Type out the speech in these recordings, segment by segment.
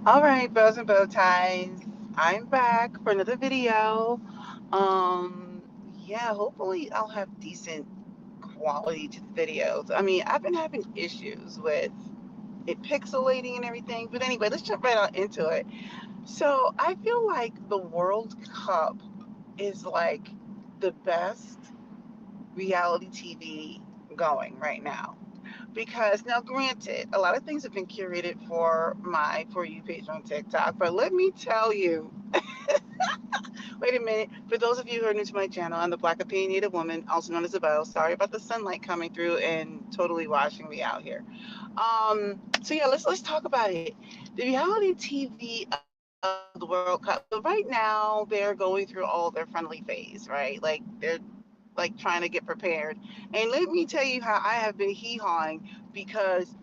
All right, bows and bow ties. I'm back for another video. Um, yeah, hopefully I'll have decent quality to the videos. I mean, I've been having issues with it pixelating and everything, but anyway, let's jump right on into it. So I feel like the World Cup is like the best reality TV going right now. Because now, granted, a lot of things have been curated for my For You page on TikTok, but let me tell you, wait a minute. For those of you who are new to my channel, I'm the Black Opinionated Woman, also known as a Bo. Sorry about the sunlight coming through and totally washing me out here. So yeah, let's talk about it. The reality TV of the World Cup. So right now they're going through all their friendly phase, right? Like they're like trying to get prepared. And let me tell you how I have been hee-hawing because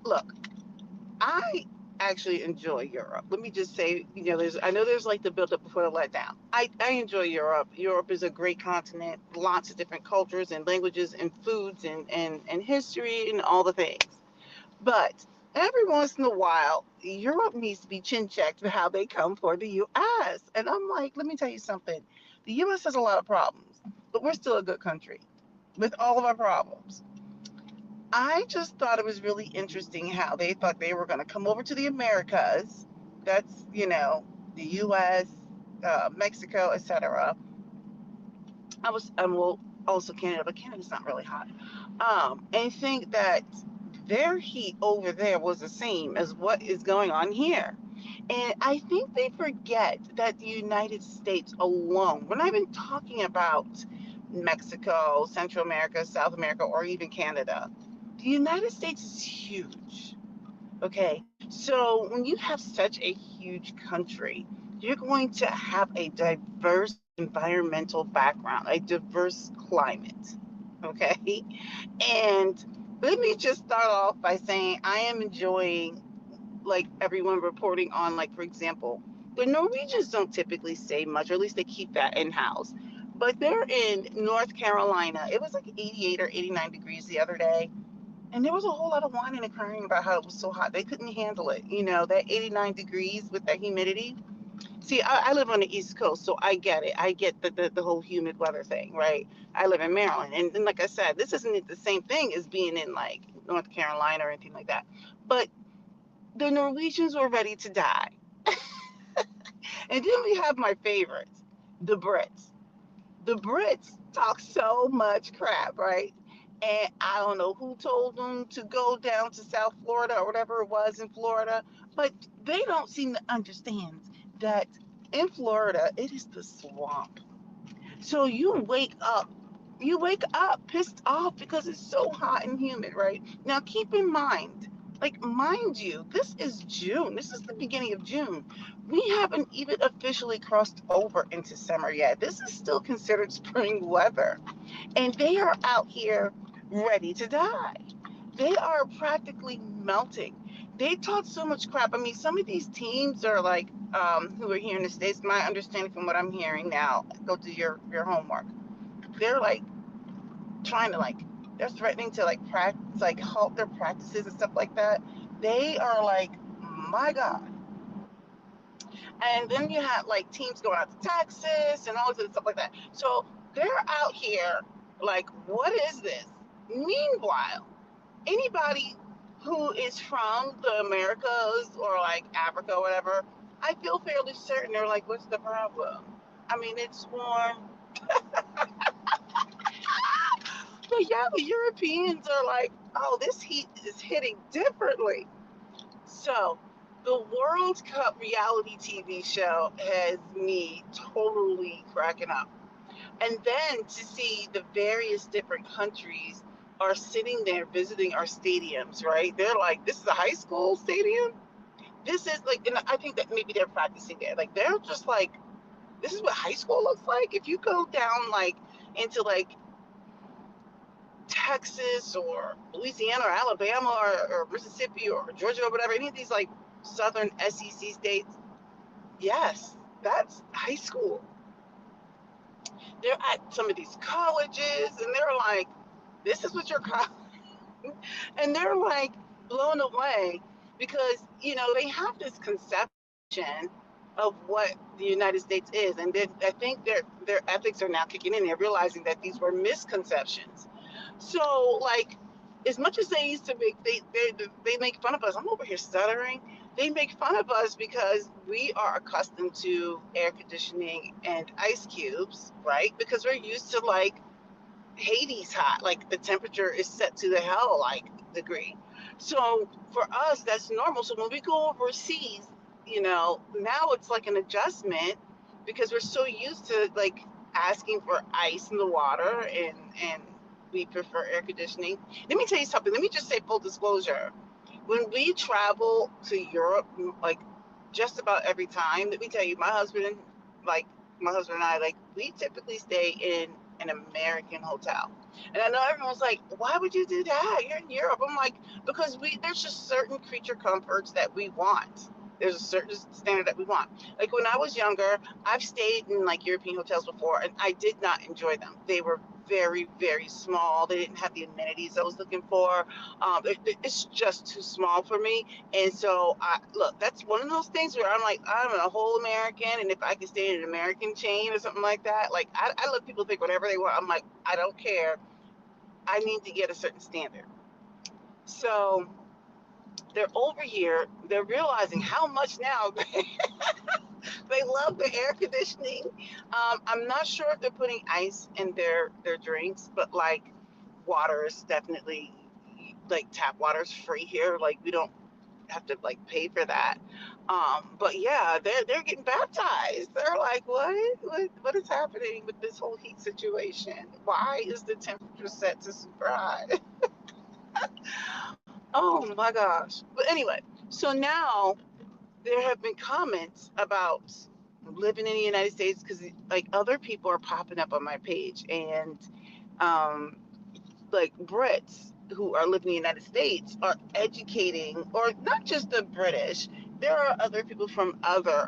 look, I actually enjoy Europe. Let me just say, I know there's like the build up before the letdown. I enjoy Europe. Europe is a great continent, lots of different cultures and languages and foods and history and all the things. But every once in a while, Europe needs to be chin checked for how they come for the US. And I'm like, let me tell you something. The US has a lot of problems, but we're still a good country with all of our problems. I just thought it was really interesting how they thought they were going to come over to the Americas. That's, the US, Mexico, etc. Well, also Canada, but Canada's not really hot. And think that their heat over there was the same as what is going on here. And I think they forget that the United States alone, we're not even talking about Mexico, Central America, South America, or even Canada. The United States is huge. Okay. So when you have such a huge country, you're going to have a diverse environmental background, a diverse climate. Okay. And let me just start off by saying I am enjoying like everyone reporting on, like, for example, the Norwegians don't typically say much, or at least they keep that in house. But they're in North Carolina. It was like 88 or 89 degrees the other day. And there was a whole lot of whining and crying about how it was so hot. They couldn't handle it. That 89 degrees with that humidity. See, I live on the East Coast, so I get it. I get the whole humid weather thing, right? I live in Maryland. And like I said, this isn't the same thing as being in like North Carolina or anything like that. But the Norwegians were ready to die. And then we have my favorites, the Brits. The Brits talk so much crap, right? And I don't know who told them to go down to South Florida or whatever it was in Florida, but they don't seem to understand that in Florida it is the swamp. So you wake up pissed off because it's so hot and humid, right? Now keep in mind, like mind you, this is June. This is the beginning of June. We haven't even officially crossed over into summer yet. This is still considered spring weather. And they are out here ready to die. They are practically melting. They talk so much crap. I mean, some of these teams are like, who are here in the States, my understanding from what I'm hearing now, go do your homework. They're like trying to like, they're threatening to like practice, like halt their practices and stuff like that. They are like, my God. And then you have like teams going out to Texas and all this stuff like that. So they're out here like, what is this? Meanwhile, anybody who is from the Americas or like Africa or whatever, I feel fairly certain they're like, what's the problem? I mean, it's warm. But yeah, the Europeans are like, oh, this heat is hitting differently. So the World Cup reality TV show has me totally cracking up. And then to see the various different countries are sitting there visiting our stadiums, right? They're like, this is a high school stadium. This is like, and I think that maybe they're practicing there. Like, they're just like, this is what high school looks like. If you go down like into like Texas or Louisiana or Alabama or Mississippi or Georgia or whatever, any of these like southern SEC states, yes, that's high school. They're at some of these colleges and they're like, this is what you're and they're like blown away. because they have this conception of what the United States is, and then I think their ethics are now kicking in. They're realizing that these were misconceptions. So, like, as much as they used to make they make fun of us. I'm over here stuttering. They make fun of us because we are accustomed to air conditioning and ice cubes, right? Because we're used to, like, Hades hot, like the temperature is set to the hell like degree. So for us, that's normal. So when we go overseas, now it's like an adjustment because we're so used to, like, asking for ice in the water, and we prefer air conditioning. Let me tell you something. Let me just say full disclosure. When we travel to Europe, like, just about every time, let me tell you, like, my husband and I, like, we typically stay in an American hotel. And I know everyone's like, why would you do that? You're in Europe. I'm like, because there's just certain creature comforts that we want. There's a certain standard that we want. Like, when I was younger, I've stayed in, like, European hotels before, and I did not enjoy them. They were very, very small. They didn't have the amenities I was looking for. It's just too small for me. And so, look, that's one of those things where I'm like, I'm a whole American, and if I can stay in an American chain or something like that, like, I let people think whatever they want. I'm like, I don't care. I need to get a certain standard. So they're over here. They're realizing how much now they love the air conditioning. I'm not sure if they're putting ice in their drinks, but, like, water is definitely, like, tap water is free here. Like, we don't have to, like, pay for that. But yeah, they're getting baptized. They're like, what is happening with this whole heat situation? Why is the temperature set to super high? Oh my gosh. But anyway, so now there have been comments about living in the United States because, like, other people are popping up on my page, and um, like, Brits who are living in the United States are educating, or not just the British, there are other people from other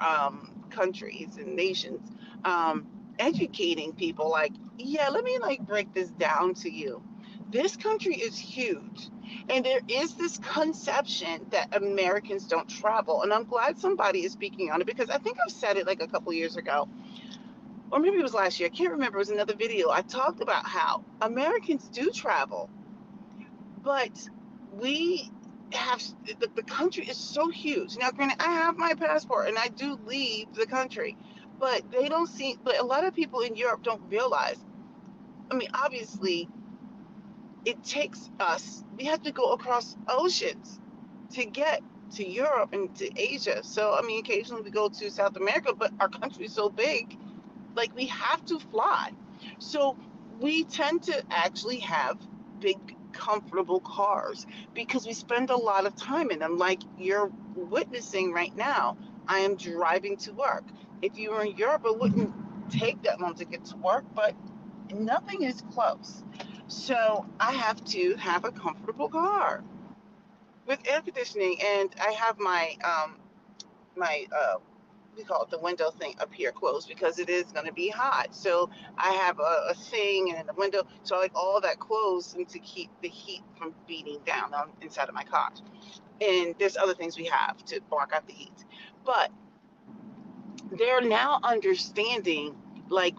countries and nations, um, educating people, like, yeah, let me, like, break this down to you. This country is huge, and there is this conception that Americans don't travel. And I'm glad somebody is speaking on it, because I think I've said it, like, a couple years ago, or maybe it was last year. I can't remember. It was another video. I talked about how Americans do travel, but we have the country is so huge. Now, granted, I have my passport and I do leave the country, but they don't see. But a lot of people in Europe don't realize. I mean, obviously, it takes us. We have to go across oceans to get to Europe and to Asia. So, I mean, occasionally we go to South America, but our country is so big, like, we have to fly. So we tend to actually have big, comfortable cars because we spend a lot of time in them. Like you're witnessing right now, I am driving to work. If you were in Europe, it wouldn't take that long to get to work, but nothing is close. So I have to have a comfortable car with air conditioning, and I have my we call it the window thing up here closed because it is going to be hot. So I have a thing and the window, so I like all that closed and to keep the heat from beating down on inside of my car. And there's other things we have to block out the heat. But they're now understanding, like,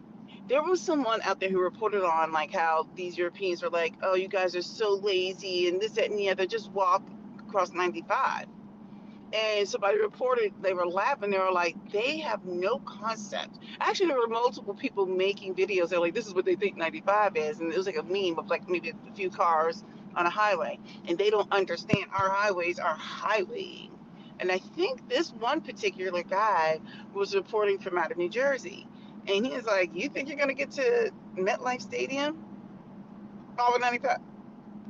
there was someone out there who reported on, like, how these Europeans are like, oh, you guys are so lazy and this, that, and the other, just walk across 95. And somebody reported, they were laughing. They were like, they have no concept. Actually, there were multiple people making videos. They're like, this is what they think 95 is. And it was like a meme of, like, maybe a few cars on a highway. And they don't understand our highways are highwaying. And I think this one particular guy was reporting from out of New Jersey. And he was like, you think you're going to get to MetLife Stadium over 95?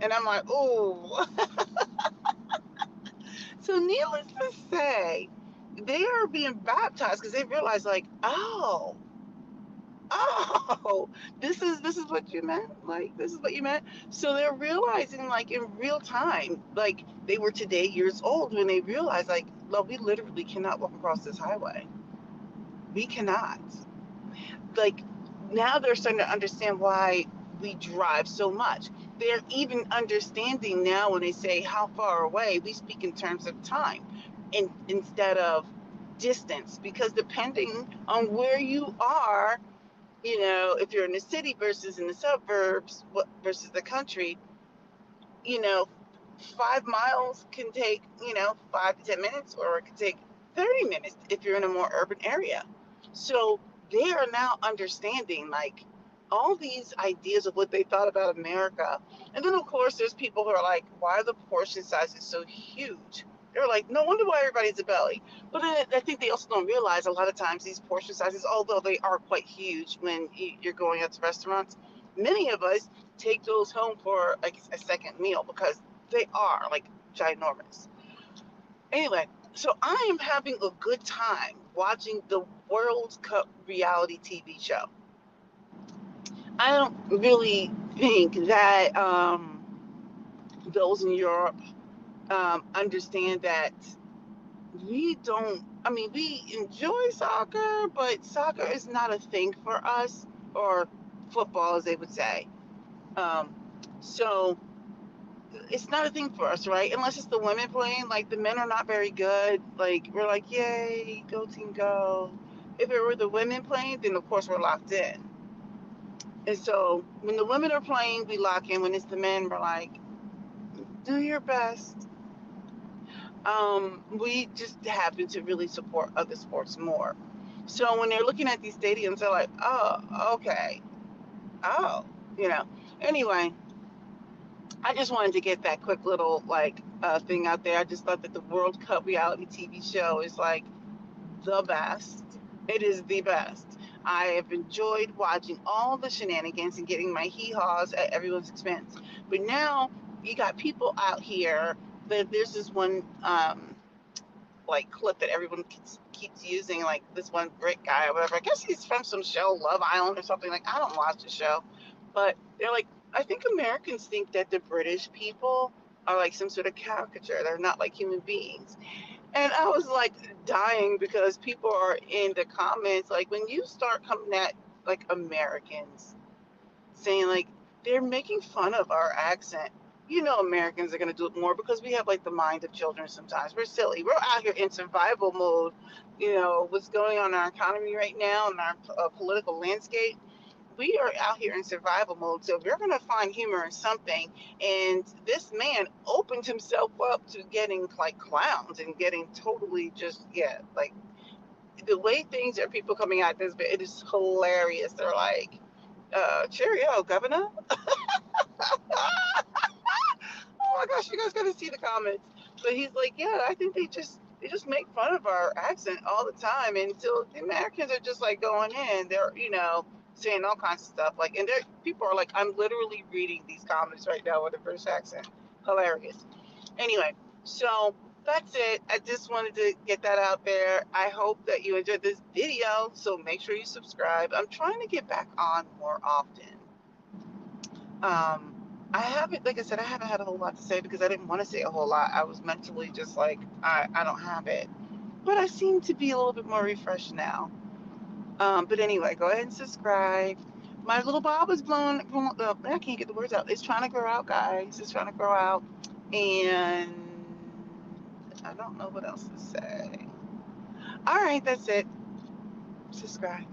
And I'm like, oh. So needless to say, they are being baptized because they realize, like, oh, this is what you meant. Like, this is what you meant. So they're realizing, like, in real time, like, they were today years old when they realized, like, well, we literally cannot walk across this highway. We cannot. Like, now they're starting to understand why we drive so much. They're even understanding now when they say how far away, we speak in terms of time instead of distance, because depending on where you are, if you're in the city versus in the suburbs versus the country, you know, 5 miles can take, 5 to 10 minutes, or it could take 30 minutes if you're in a more urban area. So they are now understanding like all these ideas of what they thought about America. And then, of course, there's people who are like, why are the portion sizes so huge? They're like, no wonder why everybody's a belly. But then I think they also don't realize a lot of times these portion sizes, although they are quite huge when you're going out to restaurants, many of us take those home for like a second meal because they are like ginormous. Anyway, so I am having a good time watching the World Cup reality TV show. I don't really think that those in Europe understand that we don't, I mean, we enjoy soccer, but soccer is not a thing for us, or football, as they would say. Um, so it's not a thing for us, right? Unless it's the women playing. Like the men are not very good. Like we're like, yay, go team, go. If it were the women playing, then of course we're locked in. And so when the women are playing, we lock in. When it's the men, we're like, do your best. We just happen to really support other sports more. So when they're looking at these stadiums, they're like, oh, okay, oh, you know. Anyway, I just wanted to get that quick little like thing out there. I just thought that the World Cup reality TV show is like the best. It is the best. I have enjoyed watching all the shenanigans and getting my hee-haws at everyone's expense. But now you got people out here. There's this one like clip that everyone keeps using, like this one Brit guy or whatever. I guess he's from some show, Love Island or something. Like I don't watch the show, but they're like, I think Americans think that the British people are like some sort of caricature. They're not like human beings. And I was like dying because people are in the comments like, when you start coming at like Americans, saying like they're making fun of our accent. Americans are going to do it more because we have like the mind of children sometimes. We're silly. We're out here in survival mode. What's going on in our economy right now and our political landscape. We are out here in survival mode. So we're going to find humor in something. And this man opened himself up to getting like clowns and getting totally just, yeah, like the way things are, people coming at this, it is hilarious. They're like, cheerio, governor. Oh my gosh, you guys gotta see the comments. But he's like, yeah, I think they just make fun of our accent all the time, and so the Americans are just like going in. They're saying all kinds of stuff. Like, and there people are like, I'm literally reading these comments right now with a British accent. Hilarious. Anyway, so that's it. I just wanted to get that out there. I hope that you enjoyed this video. So make sure you subscribe. I'm trying to get back on more often. Um, I haven't, like I said, I haven't had a whole lot to say because I didn't want to say a whole lot. I was mentally just like, I don't have it. But I seem to be a little bit more refreshed now. But anyway, go ahead and subscribe. My little bob is I can't get the words out. It's trying to grow out, guys. It's trying to grow out. And I don't know what else to say. All right, that's it. Subscribe.